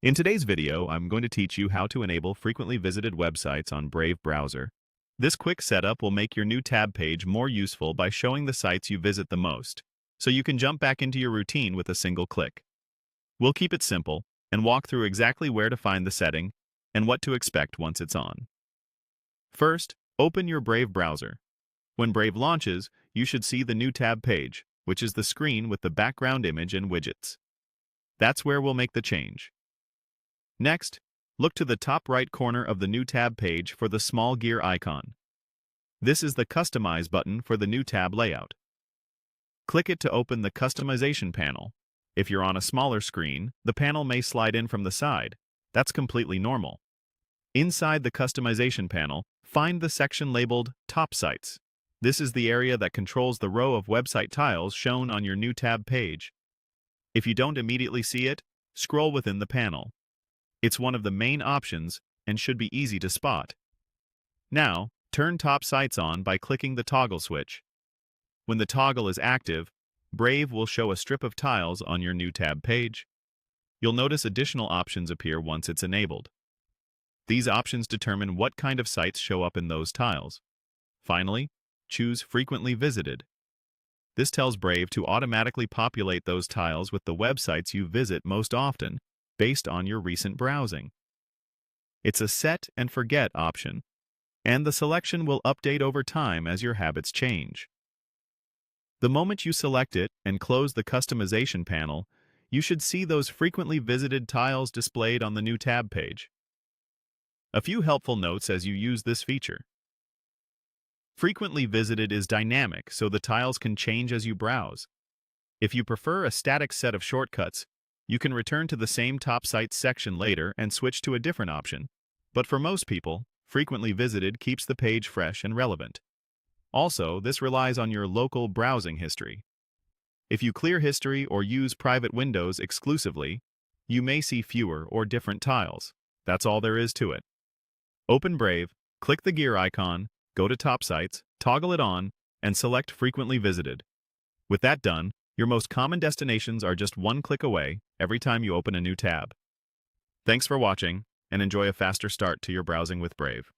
In today's video, I'm going to teach you how to enable frequently visited websites on Brave browser. This quick setup will make your new tab page more useful by showing the sites you visit the most, so you can jump back into your routine with a single click. We'll keep it simple and walk through exactly where to find the setting and what to expect once it's on. First, open your Brave browser. When Brave launches, you should see the new tab page, which is the screen with the background image and widgets. That's where we'll make the change. Next, look to the top right corner of the new tab page for the small gear icon. This is the Customize button for the new tab layout. Click it to open the Customization panel. If you're on a smaller screen, the panel may slide in from the side. That's completely normal. Inside the Customization panel, find the section labeled Top Sites. This is the area that controls the row of website tiles shown on your new tab page. If you don't immediately see it, scroll within the panel. It's one of the main options and should be easy to spot. Now, turn Top Sites on by clicking the toggle switch. When the toggle is active, Brave will show a strip of tiles on your new tab page. You'll notice additional options appear once it's enabled. These options determine what kind of sites show up in those tiles. Finally, choose Frequently Visited. This tells Brave to automatically populate those tiles with the websites you visit most often, based on your recent browsing. It's a set and forget option, and the selection will update over time as your habits change. The moment you select it and close the customization panel, you should see those frequently visited tiles displayed on the new tab page. A few helpful notes as you use this feature. Frequently visited is dynamic, so the tiles can change as you browse. If you prefer a static set of shortcuts, you can return to the same Top Sites section later and switch to a different option. But for most people, frequently visited keeps the page fresh and relevant. Also, this relies on your local browsing history. If you clear history or use private windows exclusively, you may see fewer or different tiles. That's all there is to it. Open Brave, click the gear icon, go to Top Sites, toggle it on, and select Frequently Visited. With that done, your most common destinations are just one click away every time you open a new tab. Thanks for watching, and enjoy a faster start to your browsing with Brave.